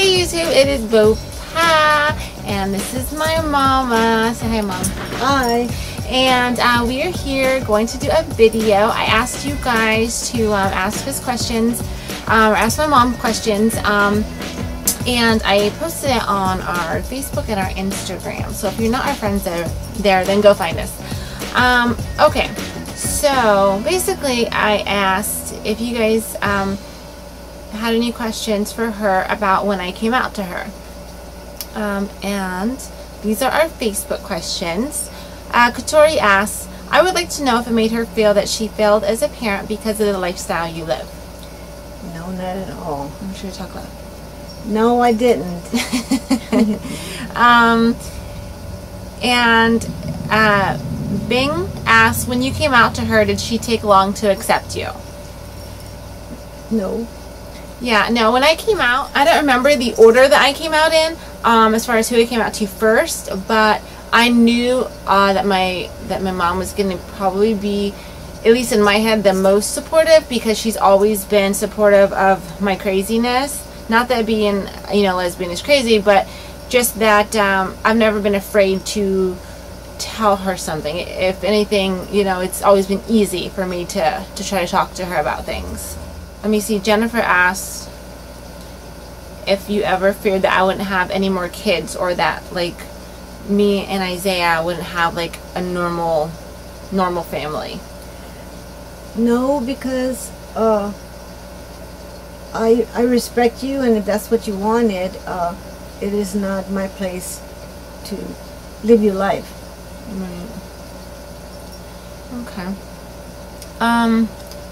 Hey YouTube, it is Bo-Pah, and this is my mama. Say hi, Mom. Hi. And we are here going to do a video. I asked you guys to ask us questions, or ask my mom questions, and I posted it on our Facebook and our Instagram. So if you're not our friends there, then go find us. Okay, so basically I asked if you guys had any questions for her about when I came out to her. And these are our Facebook questions. Katori asks, I would like to know if it made her feel that she failed as a parent because of the lifestyle you live. No, not at all. I'm sure you talk loud. No, I didn't. Bing asks, when you came out to her, did she take long to accept you? No. Yeah, no, when I came out, I don't remember the order that I came out in, as far as who I came out to first, but I knew that my mom was going to probably be, at least in my head, the most supportive, because she's always been supportive of my craziness. Not that being, lesbian is crazy, but just that I've never been afraid to tell her something. If anything, it's always been easy for me to try to talk to her about things. Let me see, Jennifer asked if you ever feared that I wouldn't have any more kids, or that like me and Isaiah wouldn't have like a normal family. No, because I respect you, and if that's what you wanted, it is not my place to live your life. Right. Okay.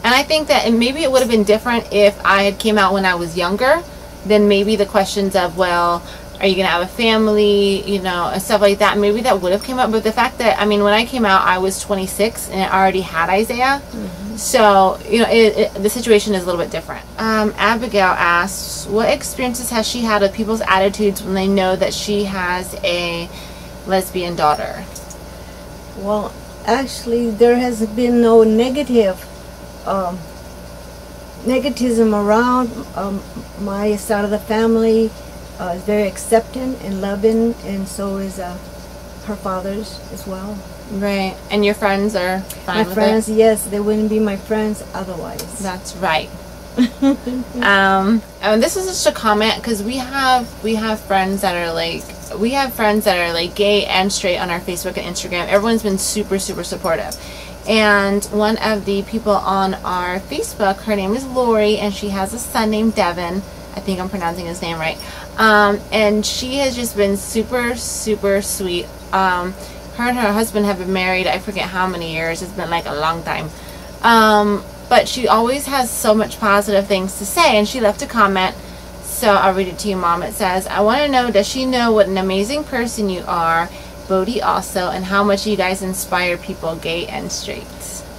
And I think that maybe it would have been different if I had came out when I was younger. Then maybe the questions of, well, are you gonna have a family, and stuff like that, maybe that would have came up. But the fact that, when I came out, I was 26 and I already had Isaiah. Mm-hmm. So the situation is a little bit different. Abigail asks, what experiences has she had with people's attitudes when they know that she has a lesbian daughter? Well, actually, there has been no negativism around. My side of the family is very accepting and loving, and so is her father's as well. Right. And your friends are fine with it? My friends, yes, they wouldn't be my friends otherwise. That's right. And this is just a comment, because we have friends that are like, gay and straight on our Facebook and Instagram. Everyone's been super supportive. And one of the people on our Facebook, her name is Lori, and she has a son named Devin. I think I'm pronouncing his name right. And she has just been super sweet. Her and her husband have been married, I forget how many years. It's been like a long time. But she always has so much positive things to say, and she left a comment. So I'll read it to you, Mom. It says, I want to know, does she know what an amazing person you are, Bodhi also, and how much you guys inspire people, gay and straight?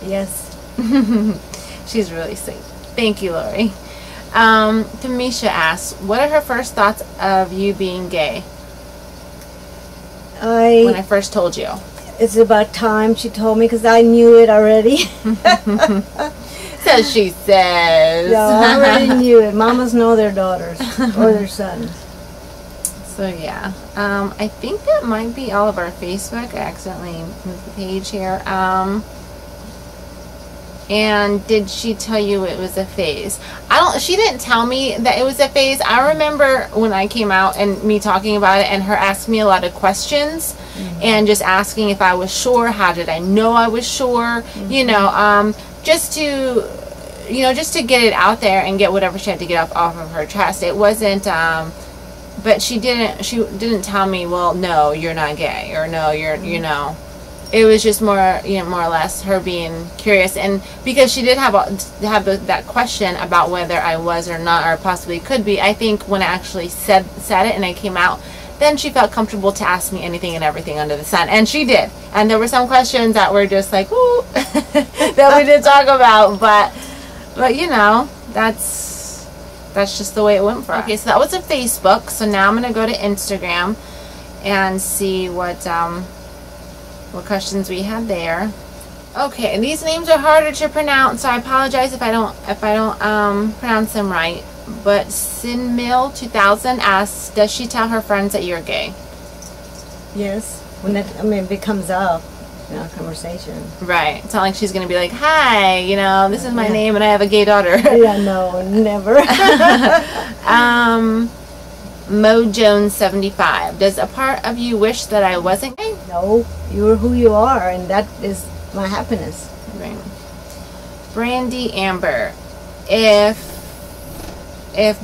Yes. She's really sweet. Thank you, Lori. Tamisha asks, what are her first thoughts of you being gay? When I first told you. It's about time she told me, because I knew it already. So she says. Yeah, I already knew it. Mamas know their daughters or their sons. So yeah, I think that might be all of our Facebook. I accidentally moved the page here. And did she tell you it was a phase? She didn't tell me that it was a phase. I remember when I came out and me talking about it and her asking me a lot of questions. Mm-hmm. And just asking if I was sure. How did I know I was sure? Mm-hmm. Just to get it out there and get whatever she had to get off of her chest. It wasn't, but she didn't tell me, well, no, you're not gay, or no, you're, it was just more or less her being curious. And because she did have that question about whether I was or not, or possibly could be, I think when I actually said it and I came out, then she felt comfortable to ask me anything and everything under the sun. And she did. And there were some questions that were just like, ooh, that we did talk about. But that's just the way it went for us. Okay, so that was a Facebook. So now I'm going to go to Instagram and see what questions we had there. Okay, and these names are harder to pronounce, so I apologize if I don't pronounce them right. But Sinmil 2000 asks, does she tell her friends that you're gay? Yes. When that, I mean, it comes up in our conversation. Right. It's not like she's going to be like, hi, you know, this is my name and I have a gay daughter. Yeah, no, never. Mo Jones 75. Does a part of you wish that I wasn't gay? No, you're who you are, and that is my happiness. Right. Brandy Amber. If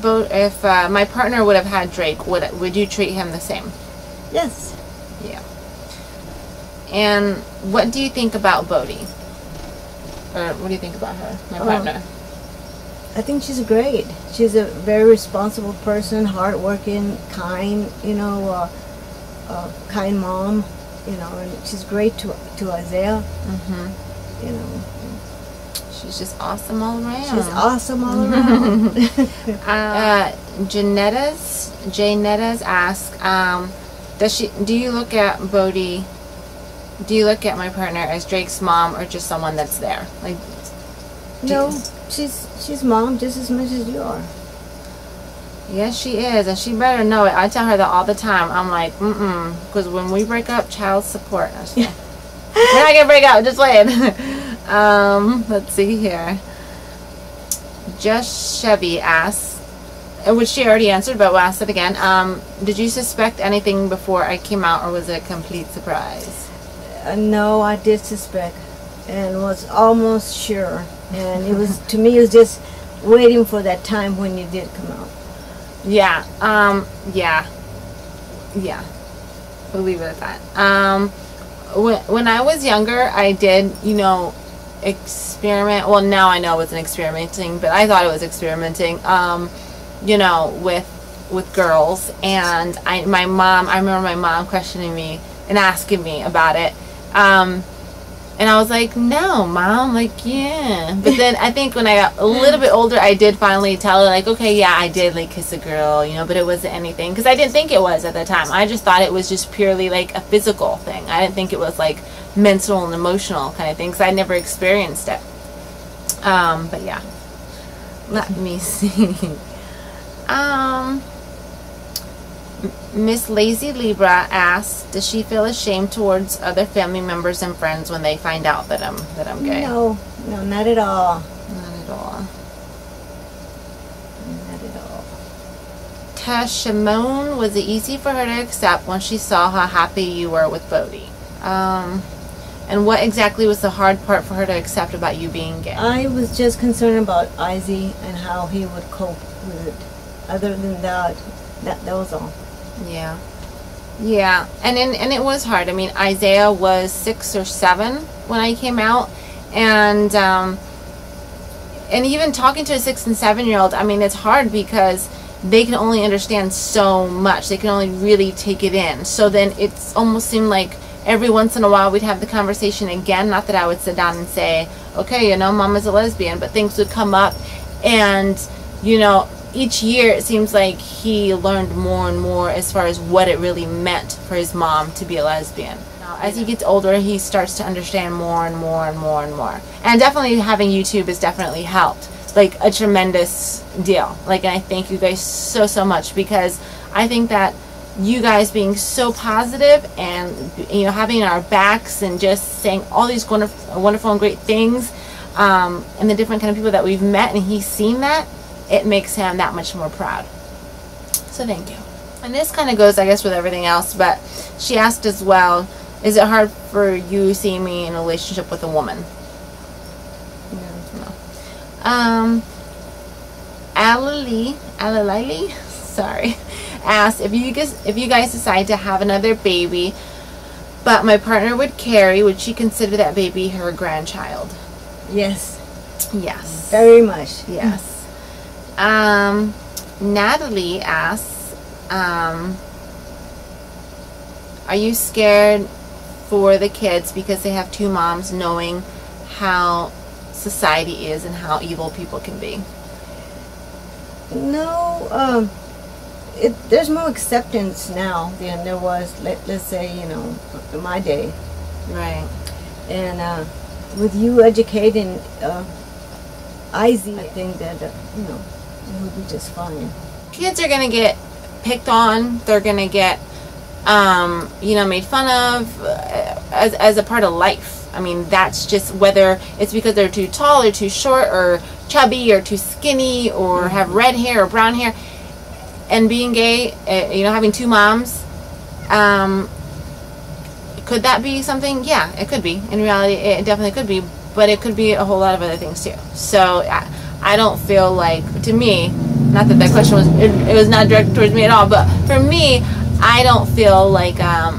my partner would have had Drake, would you treat him the same? Yes. Yeah. And what do you think about Bodhi? Or what do you think about her, my partner? I think she's great. She's a very responsible person, hardworking, kind, you know, kind mom, you know, and she's great to Isaiah. You know. She's just awesome all around. She's awesome all around. Janetta's ask, do you look at Bodhi, do you look at my partner as Drake's mom or just someone that's there? Like, no, she's mom just as much as you are. Yes, she is, and she better know it. I tell her that all the time. I'm like, because when we break up, child support. We're not gonna break up. Just wait. Let's see here. Just Chevy asks, which she already answered, but we'll ask it again. Did you suspect anything before I came out, or was it a complete surprise? No, I did suspect, and was almost sure. And it was, to me, it was just waiting for that time when you did come out. Yeah. Yeah. We'll leave it at that. When I was younger, I did, you know, experiment. Well, now I know it wasn't experimenting, but I thought it was experimenting. You know, with girls, and I remember my mom questioning me and asking me about it. And I was like, no, Mom, like, yeah. But then I think when I got a little bit older, I did finally tell her, like, okay, yeah, I did, like, kiss a girl, you know, but it wasn't anything. Because I didn't think it was at the time. I just thought it was just purely, like, a physical thing. I didn't think it was, like, mental and emotional kind of thing, because I never experienced it. But, yeah. Let me see. Miss Lazy Libra asks, does she feel ashamed towards other family members and friends when they find out that I'm gay? No, not at all. Not at all. Not at all. Shimon, was it easy for her to accept when she saw how happy you were with Bodhi? And what exactly was the hard part for her to accept about you being gay? I was just concerned about Izzy and how he would cope with it. Other than that was all. Yeah. Yeah. And it was hard. I mean, Isaiah was 6 or 7 when I came out, and even talking to a 6 and 7-year-old, I mean, it's hard because they can only understand so much. They can only really take it in. So then it's almost seemed like every once in a while we'd have the conversation again. Not that I would sit down and say, okay, you know, Mama's a lesbian, but things would come up, and, you know, each year it seems like he learned more and more as far as what it really meant for his mom to be a lesbian. Now, as he gets older, he starts to understand more and more and more and more. And definitely having YouTube has definitely helped, like, a tremendous deal. Like, and I thank you guys so much, because I think that you guys being so positive and, you know, having our backs and just saying all these wonderful and great things, and the different kind of people that we've met, and he's seen that, it makes him that much more proud. So thank you. And this kind of goes, I guess, with everything else, but she asked as well, is it hard for you seeing me in a relationship with a woman? No. Alalili, sorry, asked, if you guys decide to have another baby, but my partner would carry, would she consider that baby her grandchild? Yes. Yes. Very much. Yes. Natalie asks, are you scared for the kids because they have 2 moms, knowing how society is and how evil people can be? No, there's more acceptance now than there was, let's say, you know, in my day. Right. And with you educating Izzy, I think that, you know, It will be just fine. Kids are gonna get picked on. They're gonna get, made fun of as a part of life. I mean, that's just, whether it's because they're too tall or too short or chubby or too skinny or have red hair or brown hair. And being gay, having two moms, could that be something? Yeah, it could be. In reality, it definitely could be. But it could be a whole lot of other things too. So I don't feel like, to me, not that question was, it was not directed towards me at all, but for me, I don't feel like I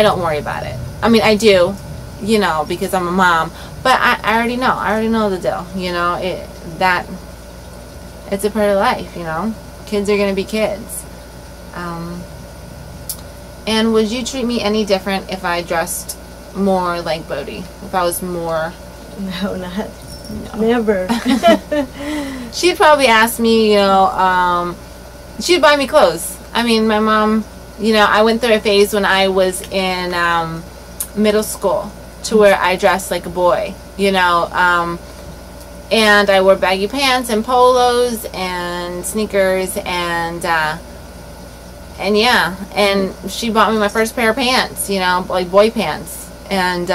don't worry about it. I mean, I do, because I'm a mom, but I already know. I already know the deal, it's a part of life, Kids are going to be kids. And would you treat me any different if I dressed more like Bodhi? If I was more... No, not. No. Never. She'd probably ask me, she'd buy me clothes. I mean, my mom, I went through a phase when I was in middle school to where I dressed like a boy, and I wore baggy pants and polos and sneakers and she bought me my first pair of pants, like boy pants. And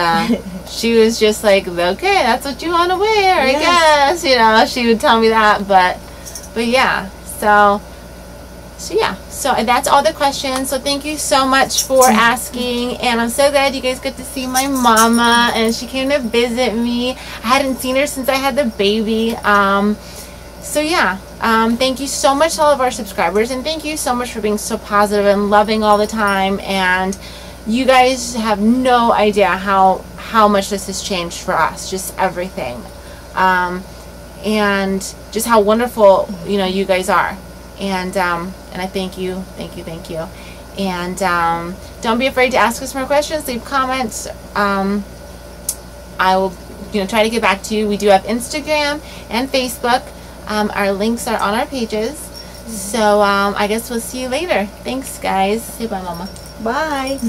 she was just like, okay, that's what you want to wear, I guess. She would tell me that, but yeah. So that's all the questions. So thank you so much for asking, and I'm so glad you guys get to see my mama, and she came to visit me. I hadn't seen her since I had the baby. Thank you so much to all of our subscribers, and thank you so much for being so positive and loving all the time. And you guys have no idea how much this has changed for us, just everything, and just how wonderful you guys are, and I thank you, and don't be afraid to ask us more questions, leave comments. I will try to get back to you. We do have Instagram and Facebook. Our links are on our pages. So I guess we'll see you later. Thanks, guys. Say bye, Mama. Bye.